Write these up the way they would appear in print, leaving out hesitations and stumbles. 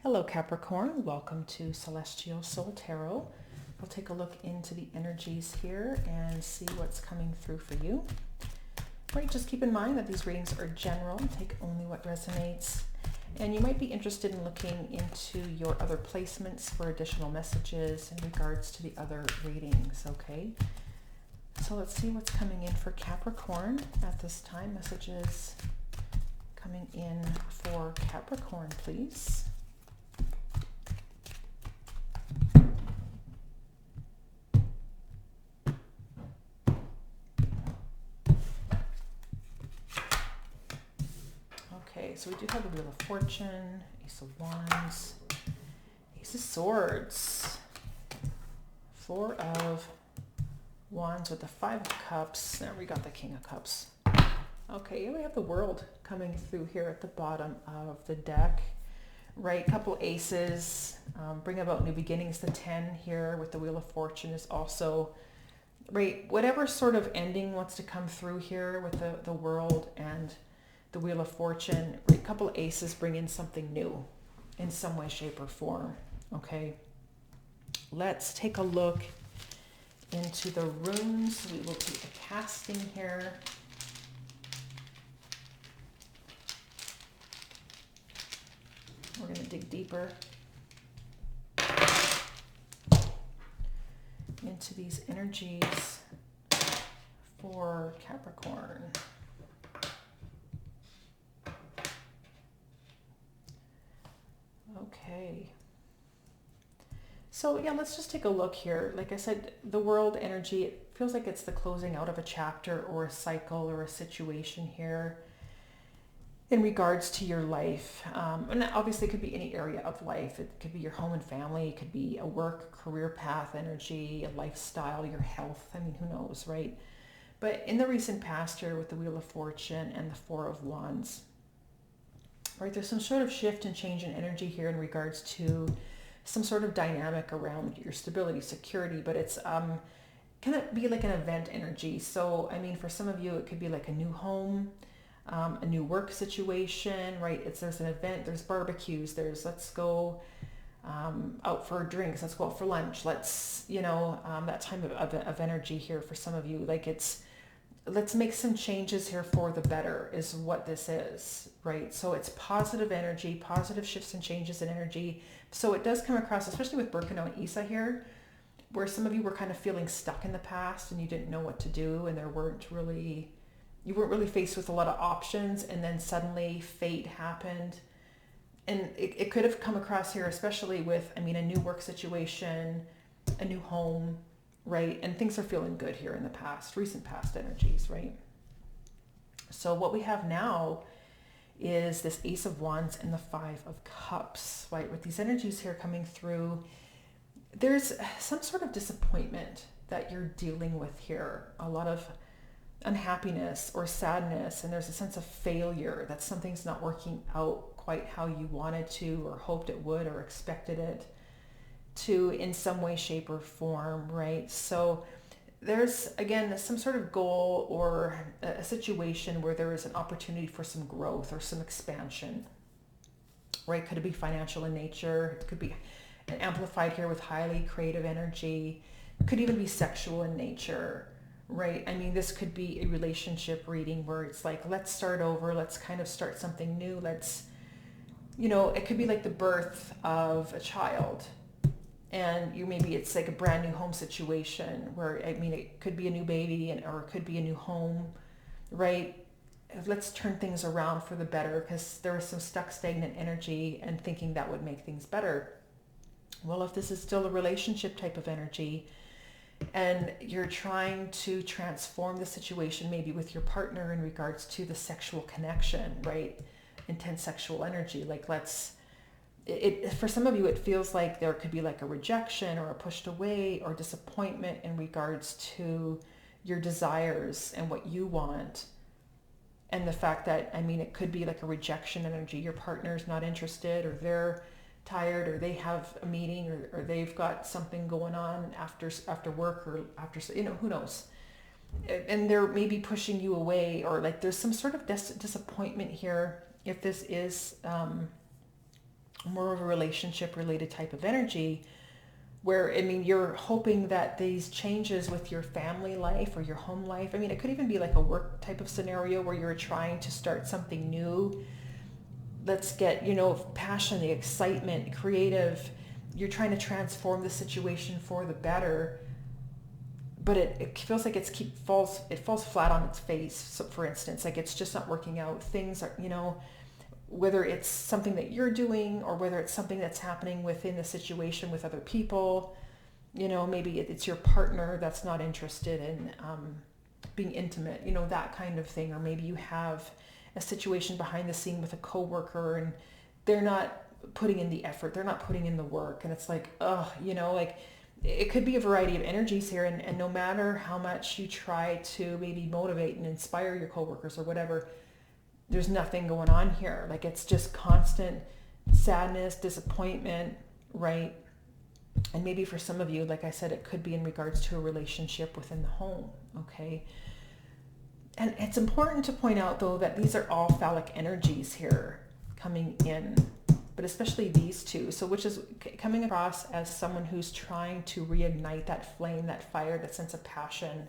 Hello Capricorn, welcome to Celestial Soul Tarot. We'll take a look into the energies here and see what's coming through for you. Right, just keep in mind that these readings are general, take only what resonates. And you might be interested in looking into your other placements for additional messages in regards to the other readings, okay? So let's see what's coming in for Capricorn at this time. Messages coming in for Capricorn, please. Okay, so we do have the Wheel of Fortune, Ace of Wands, Ace of Swords, Four of Wands with the Five of Cups. There we got the King of Cups. Okay, we have the World coming through here at the bottom of the deck. Right, couple aces, bring about new beginnings. The 10 here with the Wheel of Fortune is also, right, whatever sort of ending wants to come through here with the World and the Wheel of Fortune. A couple aces bring in something new in some way, shape, or form. Okay, let's take a look into the runes. We will do a casting here. We're going to dig deeper into these energies for Capricorn. Okay. So yeah, let's just take a look here. Like I said, the World energy, it feels like it's the closing out of a chapter or a cycle or a situation here in regards to your life. And obviously it could be any area of life. It could be your home and family. It could be a work, career path energy, a lifestyle, your health. I mean, who knows, right? But in the recent past here with the Wheel of Fortune and the Four of Wands, right, there's some sort of shift and change in energy here in regards to some sort of dynamic around your stability, security, but it's can it be like an event energy? So, I mean, for some of you, it could be like a new home, a new work situation, right? There's an event, there's barbecues, there's let's go out for drinks, let's go out for lunch, let's, that time of energy here for some of you. Like let's make some changes here for the better is what this is, right? So it's positive energy, positive shifts and changes in energy. So it does come across, especially with Birkenau and Isa here, where some of you were kind of feeling stuck in the past and you didn't know what to do, and you weren't really faced with a lot of options, and then suddenly fate happened. And it could have come across here, especially with, a new work situation, a new home, right? And things are feeling good here in the past, recent past energies, right? So what we have now is this Ace of Wands and the Five of Cups, right? With these energies here coming through, there's some sort of disappointment that you're dealing with here. A lot of unhappiness or sadness, and there's a sense of failure that something's not working out quite how you wanted to or hoped it would or expected it to in some way, shape, or form, right? So there's, again, some sort of goal or a situation where there is an opportunity for some growth or some expansion, right? Could it be financial in nature? It could be amplified here with highly creative energy. It could even be sexual in nature, right? This could be a relationship reading where it's like, let's start over. Let's kind of start something new. It could be like the birth of a child. And maybe it's like a brand new home situation where, it could be a new baby or it could be a new home, right? Let's turn things around for the better, because there is some stuck, stagnant energy and thinking that would make things better. Well, if this is still a relationship type of energy and you're trying to transform the situation, maybe with your partner in regards to the sexual connection, right? Intense sexual energy, like for some of you, it feels like there could be like a rejection or a pushed away or disappointment in regards to your desires and what you want. And the fact that, it could be like a rejection energy. Your partner's not interested, or they're tired, or they have a meeting, or they've got something going on after work, or after, who knows. And they're maybe pushing you away, or like there's some sort of disappointment here if this is more of a relationship related type of energy, where, I mean, you're hoping that these changes with your family life or your home life, I mean, it could even be like a work type of scenario where you're trying to start something new. Let's get, passion, the excitement, creative. You're trying to transform the situation for the better, but it feels like it falls flat on its face. So for instance, like it's just not working out. Things are, whether it's something that you're doing or whether it's something that's happening within the situation with other people, maybe it's your partner that's not interested in being intimate, that kind of thing. Or maybe you have a situation behind the scene with a coworker and they're not putting in the effort, they're not putting in the work. And it's like, like it could be a variety of energies here. And no matter how much you try to maybe motivate and inspire your coworkers or whatever, there's nothing going on here. Like it's just constant sadness, disappointment, right? And maybe for some of you, like I said, it could be in regards to a relationship within the home, okay? And it's important to point out, though, that these are all phallic energies here coming in, but especially these two. So which is coming across as someone who's trying to reignite that flame, that fire, that sense of passion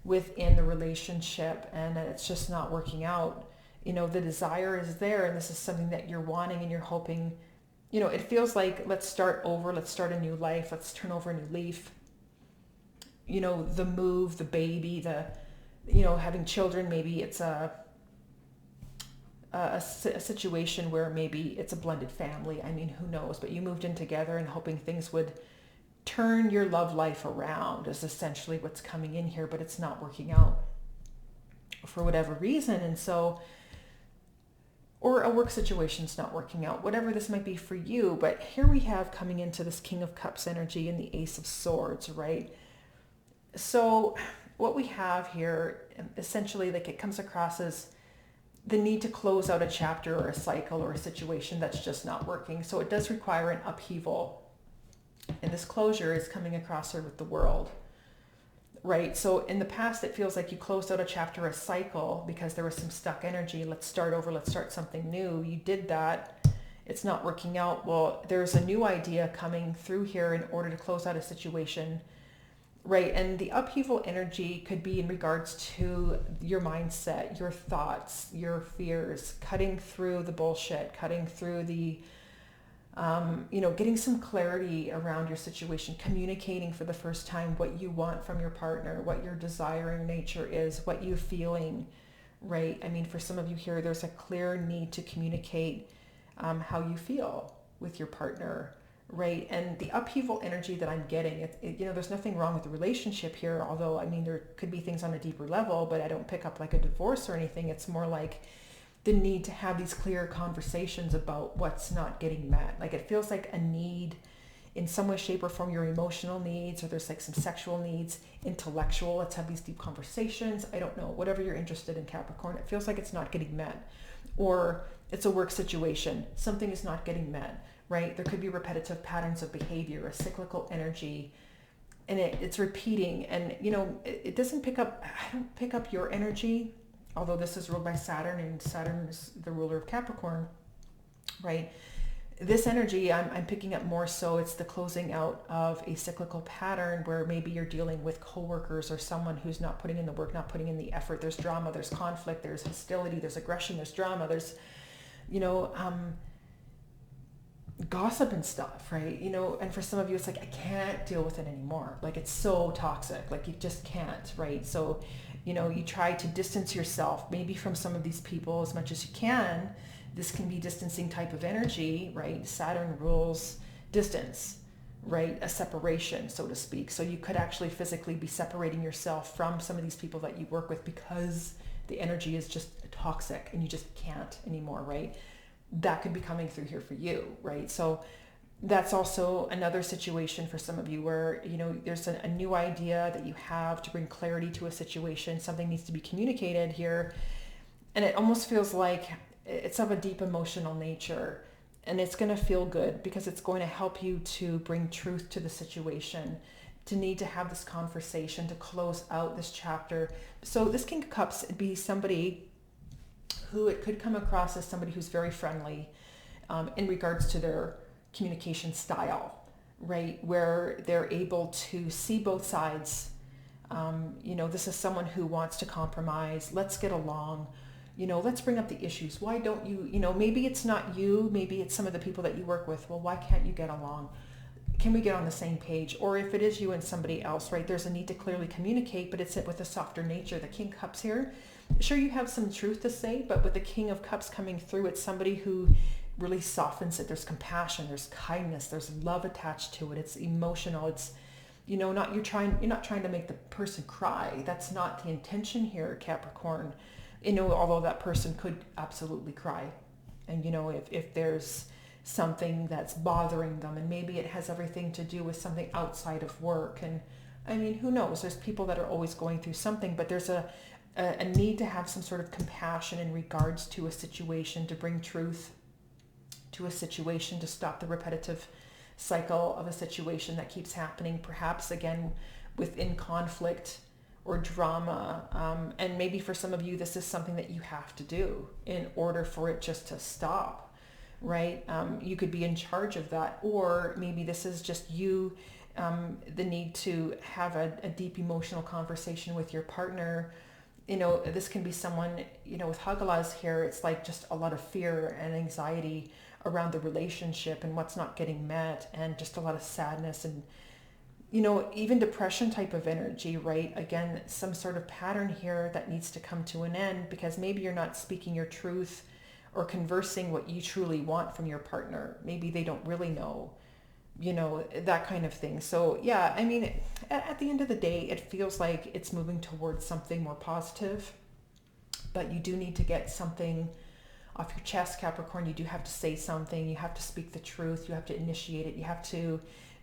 within the relationship, and it's just not working out. The desire is there, and this is something that you're wanting and you're hoping, it feels like, let's start over, let's start a new life, let's turn over a new leaf. The move, the baby, having children, maybe it's a situation where maybe it's a blended family. I mean, who knows? But you moved in together and hoping things would turn your love life around is essentially what's coming in here, but it's not working out for whatever reason. And so, or a work situation's not working out, whatever this might be for you. But here we have coming into this King of Cups energy and the Ace of Swords, right? So what we have here, essentially, like it comes across as the need to close out a chapter or a cycle or a situation that's just not working. So it does require an upheaval. And this closure is coming across here with the World, right? So in the past, it feels like you closed out a chapter, a cycle, because there was some stuck energy. Let's start over. Let's start something new. You did that. It's not working out. Well, there's a new idea coming through here in order to close out a situation, right? And the upheaval energy could be in regards to your mindset, your thoughts, your fears, cutting through the bullshit, cutting through the getting some clarity around your situation, communicating for the first time what you want from your partner, what your desiring nature is, what you're feeling, right? I mean, for some of you here, there's a clear need to communicate how you feel with your partner, right? And the upheaval energy that I'm getting, there's nothing wrong with the relationship here, although, I mean, there could be things on a deeper level, but I don't pick up like a divorce or anything. It's more like the need to have these clear conversations about what's not getting met. Like it feels like a need in some way, shape, or form, your emotional needs, or there's like some sexual needs, intellectual, let's have these deep conversations. I don't know, whatever you're interested in, Capricorn, it feels like it's not getting met. Or it's a work situation, something is not getting met, right? There could be repetitive patterns of behavior, a cyclical energy, and it's repeating. And, it doesn't pick up, I don't pick up your energy, although this is ruled by Saturn, and Saturn is the ruler of Capricorn, right? This energy, I'm picking up more so it's the closing out of a cyclical pattern where maybe you're dealing with coworkers or someone who's not putting in the work, not putting in the effort. There's drama, there's conflict, there's hostility, there's aggression, there's drama, there's, gossip and stuff, right? And for some of you, it's like, I can't deal with it anymore. Like it's so toxic, like you just can't, right? So, you try to distance yourself maybe from some of these people as much as you can. This can be distancing type of energy, right? Saturn rules distance, right? A separation, so to speak. So you could actually physically be separating yourself from some of these people that you work with because the energy is just toxic and you just can't anymore, right? That could be coming through here for you, right? So that's also another situation for some of you where, there's a new idea that you have to bring clarity to a situation. Something needs to be communicated here. And it almost feels like it's of a deep emotional nature, and it's going to feel good because it's going to help you to bring truth to the situation, to need to have this conversation, to close out this chapter. So this King of Cups would be somebody who it could come across as somebody who's very friendly, in regards to their communication style, right? Where they're able to see both sides. This is someone who wants to compromise. Let's get along. Let's bring up the issues. Why don't you, maybe it's not you, maybe it's some of the people that you work with. Well, why can't you get along? Can we get on the same page? Or if it is you and somebody else, right, there's a need to clearly communicate, but it's with a softer nature. The King of Cups here, sure, you have some truth to say, but with the King of Cups coming through, it's somebody who really softens it. There's compassion, there's kindness, there's love attached to it. It's emotional. It's, you're not trying to make the person cry. That's not the intention here, Capricorn. Although that person could absolutely cry. And, if there's something that's bothering them, and maybe it has everything to do with something outside of work. And I mean, who knows? There's people that are always going through something, but there's a need to have some sort of compassion in regards to a situation, to bring truth to a situation, to stop the repetitive cycle of a situation that keeps happening, perhaps again within conflict or drama. And maybe for some of you, this is something that you have to do in order for it just to stop, right? You could be in charge of that, or maybe this is just you, the need to have a deep emotional conversation with your partner. This can be someone, with Hagalas here, it's like just a lot of fear and anxiety around the relationship and what's not getting met, and just a lot of sadness and, even depression type of energy, right? Again, some sort of pattern here that needs to come to an end, because maybe you're not speaking your truth or conversing what you truly want from your partner. Maybe they don't really know, that kind of thing. So yeah, I mean, at the end of the day, it feels like it's moving towards something more positive, but you do need to get something off your chest, Capricorn. You do have to say something. You have to speak the truth. You have to initiate it.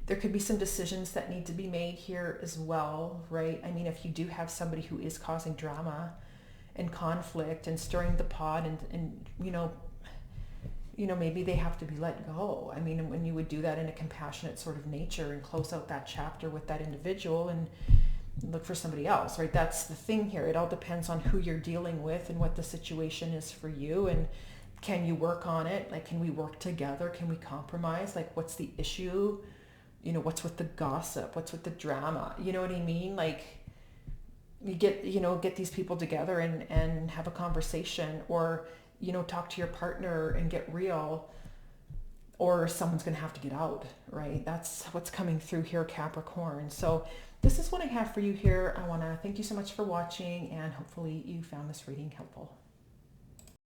There could be some decisions that need to be made here as well, right? I mean, if you do have somebody who is causing drama and conflict and stirring the pot, and maybe they have to be let go. I mean, when you would do that in a compassionate sort of nature and close out that chapter with that individual and look for somebody else, right? That's the thing here. It all depends on who you're dealing with and what the situation is for you, and can you work on it? Like, can we work together? Can we compromise? Like, what's the issue? What's with the gossip? What's with the drama? You know what I mean? Like, you get these people together and have a conversation, or, talk to your partner and get real, or someone's going to have to get out, right? That's what's coming through here, Capricorn. So this is what I have for you here. I want to thank you so much for watching, and hopefully you found this reading helpful.